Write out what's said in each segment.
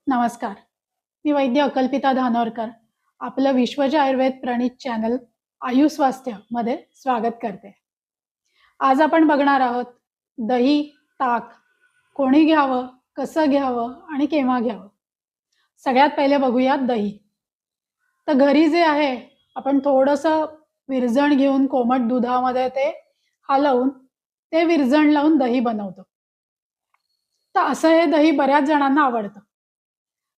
नमस्कार. मी वैद्य अकल्पिता धानोरकर. आपलं विश्वज आयुर्वेद प्रणीत चॅनल आयुस्वास्थ्य मध्ये स्वागत करते. आज आपण बघणार आहोत दही, ताक कोणी घ्यावं, कसं घ्यावं आणि केव्हा घ्यावं. सगळ्यात पहिले बघूयात दही. तर घरी जे आहे आपण थोडंसं विरजण घेऊन कोमट दुधामध्ये ते हलवून ते विरजण लावून दही बनवतो. तर असं हे दही बऱ्याच जणांना आवडतं.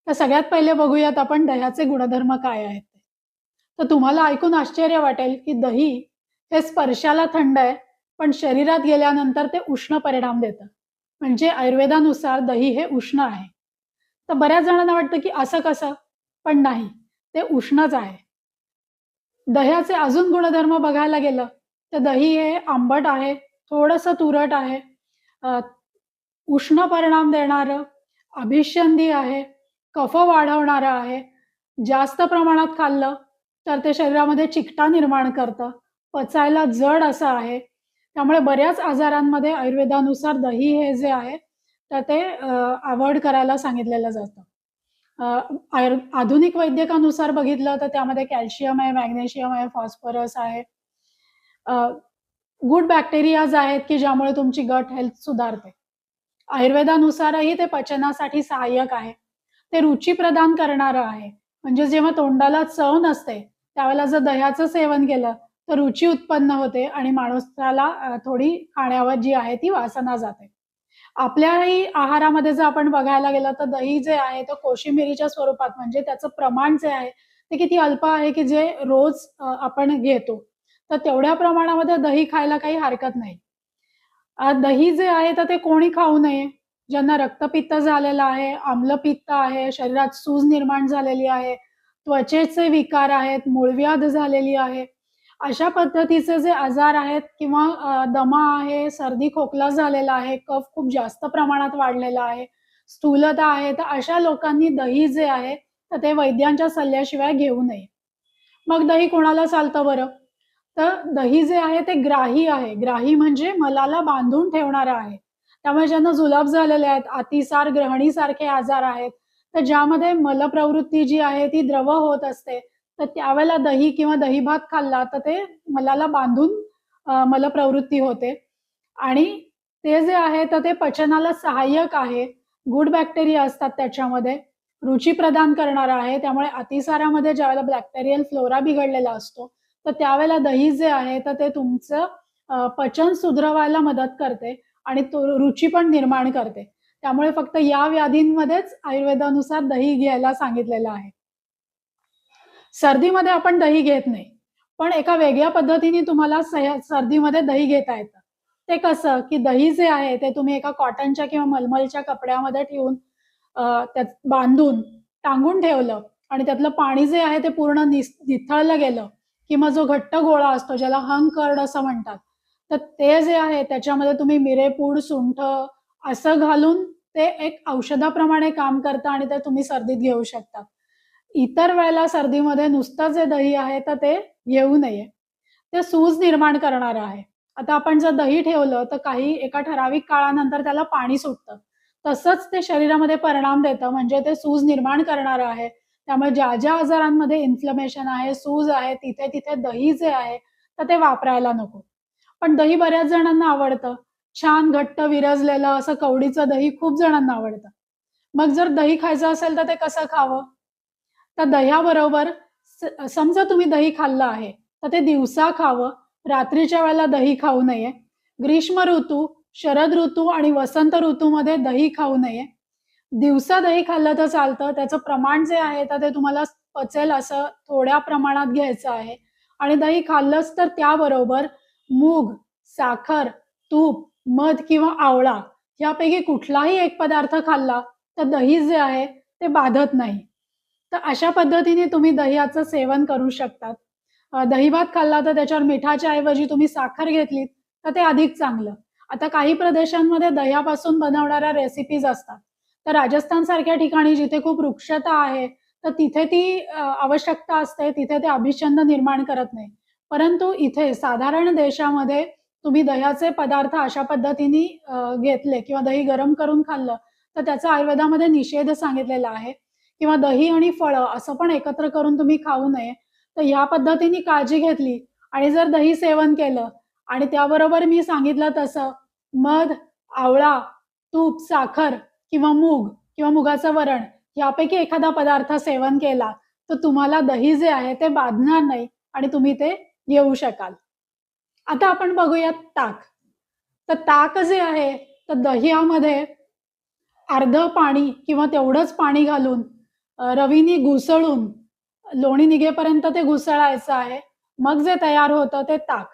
तर सगळ्यात पहिले बघूयात आपण दह्याचे गुणधर्म काय आहेत ते. तर तुम्हाला ऐकून आश्चर्य वाटेल की दही हे स्पर्शाला थंड आहे, पण शरीरात गेल्यानंतर ते उष्ण परिणाम देतं. म्हणजे आयुर्वेदानुसार दही हे उष्ण आहे. तर बऱ्याच जणांना वाटतं की असं कसं? पण नाही, ते उष्णच आहे. दह्याचे अजून गुणधर्म बघायला गेलं तर दही हे आंबट आहे, थोडंसं तुरट आहे, अ, उष्ण परिणाम देणारं, अभिषंधी आहे, कफ वाढवणारं आहे. जास्त प्रमाणात खाल्लं तर ते शरीरामध्ये चिकटा निर्माण करतं. पचायला जड असं आहे. त्यामुळे बऱ्याच आजारांमध्ये आयुर्वेदानुसार दही हे जे आहे तर ते अव्हॉइड करायला सांगितलेलं जातं. अ, आधुनिक वैद्यकानुसार बघितलं तर त्यामध्ये कॅल्शियम आहे, मॅग्नेशियम आहे, फॉस्फरस आहे. गुड बॅक्टेरियाज आहेत की ज्यामुळे तुमची गट हेल्थ सुधारते. आयुर्वेदानुसारही ते पचनासाठी सहाय्यक आहे. ते रुची प्रदान करणारं आहे. म्हणजे जेव्हा तोंडाला चव नसते, त्यावेळेला जर दह्याचं सेवन केलं, तर रुची उत्पन्न होते आणि माणसाला थोडी खाण्यावर जी आहे ती वासना जाते. आपल्याही आहारामध्ये जर आपण बघायला गेलं, तर दही जे आहे ते कोशिंबिरीच्या स्वरूपात म्हणजे त्याचं प्रमाण जे आहे, ते किती अल्प आहे की जे रोज आपण घेतो. तर तेवढ्या प्रमाणामध्ये दही खायला काही हरकत नाही. दही जे आहे तर ते कोणी खाऊ नये. ज्यांना रक्तपित्त झालेलं आहे, आम्लपित्त आहे, शरीरात सूज निर्माण झालेली आहे, त्वचेचे विकार आहेत, मूळव्याध झालेली आहे. अशा पद्धतीचे जे आजार आहेत किंवा दमा आहे, सर्दी खोकला झालेला आहे, कफ खूप जास्त प्रमाणात वाढलेला आहे, स्थूलता आहे, तर अशा लोकांनी दही जे आहे, तर ते वैद्यांच्या सल्ल्याशिवाय घेऊ नये. मग दही कोणाला चालतं बरं? तर दही जे आहे ते ग्राही आहे. ग्राही म्हणजे मलाला बांधून ठेवणारं आहे. त्यामुळे ज्यांना जुलाब झालेले आहेत, अतिसार, ग्रहणीसारखे आजार आहेत, तर ज्यामध्ये मलप्रवृत्ती जी आहे ती द्रव होत असते, तर त्यावेळेला दही किंवा दही-भात खाल्ला तर ते मलाला बांधून मलप्रवृत्ती होते आणि ते जे आहे तर ते पचनाला सहाय्यक आहे. गुड बॅक्टेरिया असतात त्याच्यामध्ये. रुची प्रदान करणारं आहे. त्यामुळे अतिसारामध्ये ज्यावेळेला बॅक्टेरियल फ्लोरा बिघडलेला असतो, तर त्यावेळेला दही जे आहे, तर ते तुमचं पचन सुधरवायला मदत करते आणि तो रुची पण निर्माण करते. त्यामुळे फक्त या व्याधींमध्येच आयुर्वेदानुसार दही घ्यायला सांगितलेलं आहे. सर्दीमध्ये आपण दही घेत नाही. पण एका वेगळ्या पद्धतीने तुम्हाला सर्दीमध्ये दही घेता येतं. ते कसं, की दही जे आहे ते तुम्ही एका कॉटनच्या किंवा मलमलच्या कपड्यामध्ये ठेवून त्यात बांधून, टांगून ठेवलं आणि त्यातलं पाणी जे आहे ते पूर्ण निथळलं गेलं, की मग जो घट्ट गोळा असतो ज्याला हंग कर्ड असं म्हणतात. तर ते जे आहे त्याच्यामध्ये तुम्ही मिरेपूड, सुंठ असं घालून ते एक औषधाप्रमाणे काम करतं आणि ते तुम्ही सर्दीत घेऊ शकता. इतर वेळेला सर्दीमध्ये नुसतं जे दही आहे तर ते घेऊ नये. ते सूज निर्माण करणारं आहे. आता आपण जर दही ठेवलं तर काही एका ठराविक काळानंतर त्याला पाणी सुटतं. तसंच ते शरीरामध्ये परिणाम देतं म्हणजे ते सूज निर्माण करणारं आहे. त्यामुळे ज्या आजारांमध्ये इन्फ्लमेशन आहे, सूज आहे, तिथे-तिथे दही जे आहे तर ते वापरायला नको. पण दही बऱ्याच जणांना आवडतं. छान घट्ट विरजलेलं असं कवडीचं दही खूप जणांना आवडतं. मग जर दही खायचं असेल तर ते कसं खावं? तर दह्याबरोबर समजा तुम्ही दही खाल्लं आहे, तर ते दिवसा खावं. रात्रीच्या वेळेला दही खाऊ नये. ग्रीष्म ऋतू, शरद ऋतू आणि वसंत ऋतूमध्ये दही खाऊ नये. दिवसा दही खाल्लं तर चालतं. त्याचं प्रमाण जे आहे, तर ते तुम्हाला पचेल असं थोड्या प्रमाणात घ्यायचं आहे आणि दही खाल्लंच तर त्याबरोबर मूग, साखर, तूप, मध किंवा आवळा यापैकी कुठलाही एक पदार्थ खाल्ला, तर दही जे आहे ते बाधत नाही. तर अशा पद्धतीने तुम्ही दह्याचं सेवन करू शकतात. दही-भात खाल्ला तर त्याच्यावर मिठाच्या ऐवजी तुम्ही साखर घेतलीत, तर ते अधिक चांगलं. आता काही प्रदेशांमध्ये दह्यापासून बनवणाऱ्या रेसिपीज असतात. तर राजस्थानसारख्या ठिकाणी जिथे खूप वृक्षता आहे, तर तिथे ती आवश्यकता असते. तिथे ते अभिछंद निर्माण करत नाही. परंतु इथे साधारण देशामध्ये तुम्ही दह्याचे पदार्थ अशा पद्धतीने घेतले किंवा दही गरम करून खाल्लं, तर त्याचा आयुर्वेदामध्ये निषेध सांगितलेला आहे. किंवा दही आणि फळं असं पण एकत्र करून तुम्ही खाऊ नये. तर ह्या पद्धतीने काळजी घेतली आणि जर दही सेवन केलं आणि त्याबरोबर मी सांगितलं तसं मध, आवळा, तूप, साखर किंवा मूग किंवा मुगाचं वरण यापैकी एखादा पदार्थ सेवन केला, तर तुम्हाला दही जे आहे ते बाधणार नाही आणि तुम्ही ते घेऊ शकाल. आता आपण बघूयात ताक. तर ताक जे आहे, तर दह्यामध्ये अर्धं पाणी किंवा तेवढंच पाणी घालून रवीने घुसळून लोणी निघेपर्यंत ते घुसळायचं आहे. मग जे तयार होतं ते ताक.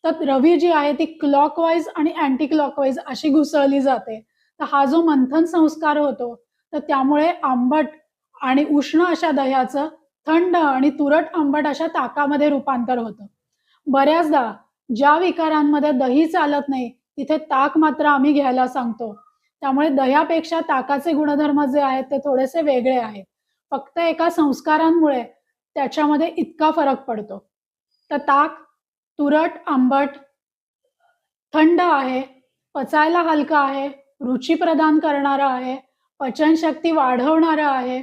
तर रवी जी आहे ती क्लॉकवाईज आणि अँटी क्लॉकवाईज अशी घुसळली जाते. तर हा जो मंथन संस्कार होतो, तर त्यामुळे आंबट आणि उष्ण अशा दह्याचं थंड आणि तुरट आंबट अशा ताकामध्ये रूपांतर होतं. बऱ्याचदा ज्या विकारांमध्ये दही चालत नाही, तिथे ताक मात्र आम्ही घ्यायला सांगतो. त्यामुळे दह्यापेक्षा ताकाचे गुणधर्म जे आहेत ते थोडेसे वेगळे आहेत. फक्त एका संस्कारांमुळे त्याच्यामध्ये इतका फरक पडतो. तर ताक तुरट, आंबट, थंड आहे, पचायला हलका आहे, रुची प्रदान करणारा आहे, पचनशक्ती वाढवणारा आहे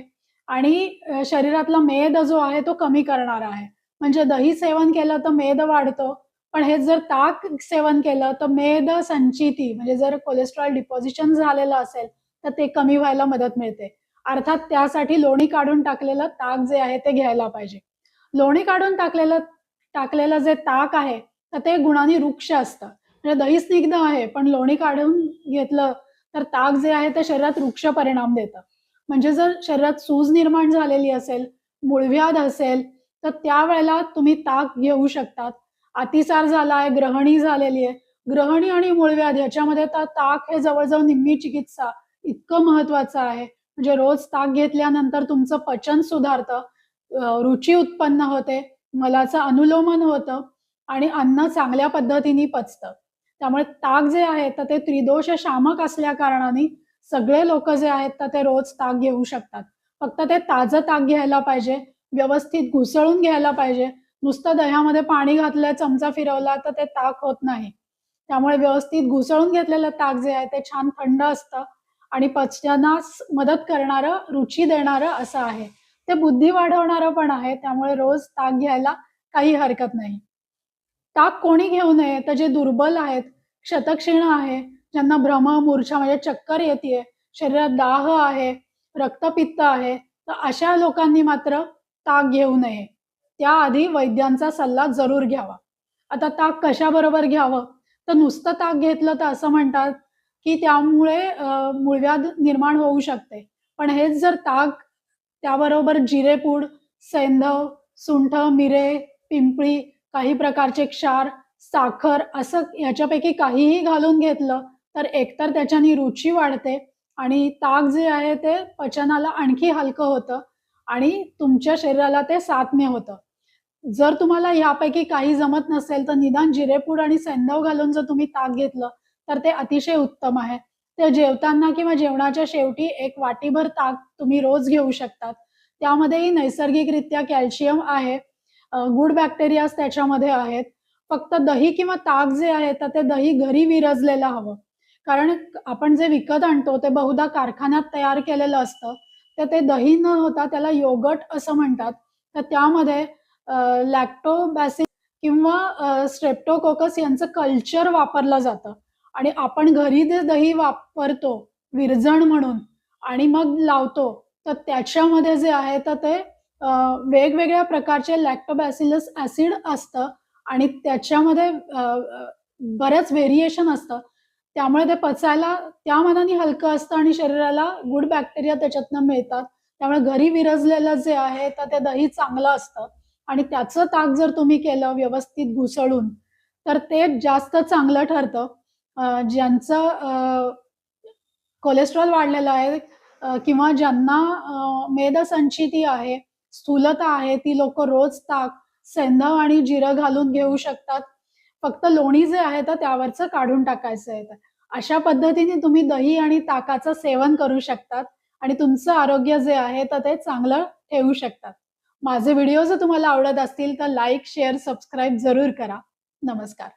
आणि शरीरातला मेद जो आहे तो कमी करणारा आहे. म्हणजे दही सेवन केलं तर मेद वाढतो, पण हे जर ताक सेवन केलं तर मेद संचिती म्हणजे जर कोलेस्ट्रॉल डिपॉझिशन झालेलं असेल, तर ते कमी व्हायला मदत मिळते. अर्थात त्यासाठी लोणी काढून टाकलेलं ताक जे आहे ते घ्यायला पाहिजे. लोणी काढून टाकलेलं जे ताक आहे, तर ते गुणांनी रुक्ष असतं. म्हणजे दही स्निग्ध आहे, पण लोणी काढून घेतलं तर ताक जे आहे ते शरीरात रुक्ष परिणाम देतं. म्हणजे जर शरीरात सूज निर्माण झालेली असेल, मूळव्याध असेल, तर त्यावेळेला तुम्ही ताक घेऊ शकतात. अतिसार झालाय, ग्रहणी झालेली आहे. ग्रहणी आणि मूळव्याध ह्याच्यामध्ये तर ताक हे जवळ-जवळ निम्मी चिकित्सा इतकं महत्वाचं आहे. म्हणजे रोज ताक घेतल्यानंतर तुमचं पचन सुधारतं, रुची उत्पन्न होते, मलाचं अनुलोमन होतं आणि अन्न चांगल्या पद्धतीने पचतं. त्यामुळे ताक जे आहे तर ते त्रिदोष शामक असल्या कारणाने सगळे लोकं जे आहेत तर ते रोज ताक घेऊ शकतात. फक्त ते ताजं ताक घ्यायला पाहिजे, व्यवस्थित घुसळून घ्यायला पाहिजे. नुसतं दह्यामध्ये पाणी घातलं, चमचा फिरवला तर ते ताक होत नाही. त्यामुळे व्यवस्थित घुसळून घेतलेलं ताक जे आहे ते छान थंड असतं आणि पचनास मदत करणारं, रुची देणारं असं आहे. ते बुद्धी वाढवणारं पण आहे. त्यामुळे रोज ताक घ्यायला काही हरकत नाही. ताक कोणी घेऊ नये, तर जे दुर्बल आहेत, क्षतक्षीण आहे, ज्यांना भ्रम, मूर्छा म्हणजे चक्कर येतेय, शरीरात दाह आहे, रक्तपित्त आहे, तर अशा लोकांनी मात्र ताक घेऊ नये. त्याआधी वैद्यांचा सल्ला जरूर घ्यावा. आता ताक कशाबरोबर घ्यावं? तर नुसतं ताक घेतलं तर असं म्हणतात, की त्यामुळे मूळव्याध निर्माण होऊ शकते. पण हेच जर ताक त्याबरोबर जिरेपूड, सैंधव, सुंठ, मिरे, पिंपळी, काही प्रकारचे क्षार, साखर असं ह्याच्यापैकी काहीही घालून घेतलं, तर एकतर त्याच्याने रुची वाढते आणि ताक जे आहे ते पचनाला आणखी हलकं होतं आणि तुमच्या शरीराला ते सात्म्य होतं. जर तुम्हाला ह्यापैकी काही जमत नसेल, तर निदान जिरेपूड आणि सैंधव घालून जर तुम्ही ताक घेतलं, तर ते अतिशय उत्तम आहे. ते जेवताना किंवा जेवणाच्या शेवटी एक वाटीभर ताक तुम्ही रोज घेऊ शकतात. त्यामध्येही नैसर्गिकरित्या कॅल्शियम आहे. गुड बॅक्टेरियाज त्याच्यामध्ये आहेत. फक्त दही किंवा ताक जे आहे, तर ते दही घरी विरजलेलं हवं. कारण आपण जे विकत आणतो, ते बहुधा कारखान्यात तयार केलेलं असतं. तर ते दही न होता त्याला योगर्ट असं म्हणतात. तर त्यामध्ये लॅक्टोबॅसिलस किंवा स्ट्रेप्टोकोकस यांचं कल्चर वापरलं जातं आणि आपण घरी जे दही वापरतो विरजण म्हणून आणि मग लावतो, तर त्याच्यामध्ये जे आहे तर ते वेगवेगळ्या प्रकारचे लॅक्टोबॅसिलस ॲसिड असतं आणि त्याच्यामध्ये बऱ्याच व्हेरिएशन असतं. त्यामुळे ते पचायला त्या मानाने हलकं असतं आणि शरीराला गुड बॅक्टेरिया त्याच्यातनं मिळतात. त्यामुळे घरी विरजलेलं जे आहे तर ते दही चांगलं असतं आणि त्याचं ताक जर तुम्ही केलं व्यवस्थित घुसळून, तर ते जास्त चांगलं ठरतं. ज्यांचं कोलेस्ट्रॉल वाढलेलं आहे किंवा ज्यांना मेदसंचिती आहे, स्थूलता आहे, ती लोकं रोज ताक, सैंधव आणि जिरं घालून घेऊ शकतात. फक्त लोणी जे आहे तर त्यावरचं काढून टाकायचं आहे. अशा पद्धतीने तुम्ही दही आणि ताकाचं सेवन करू शकतात आणि तुमचं आरोग्य जे आहे तर ते चांगलं ठेवू शकतात. माझे व्हिडिओ जर तुम्हाला आवडत असतील तर लाईक, शेअर, सबस्क्राईब जरूर करा. नमस्कार.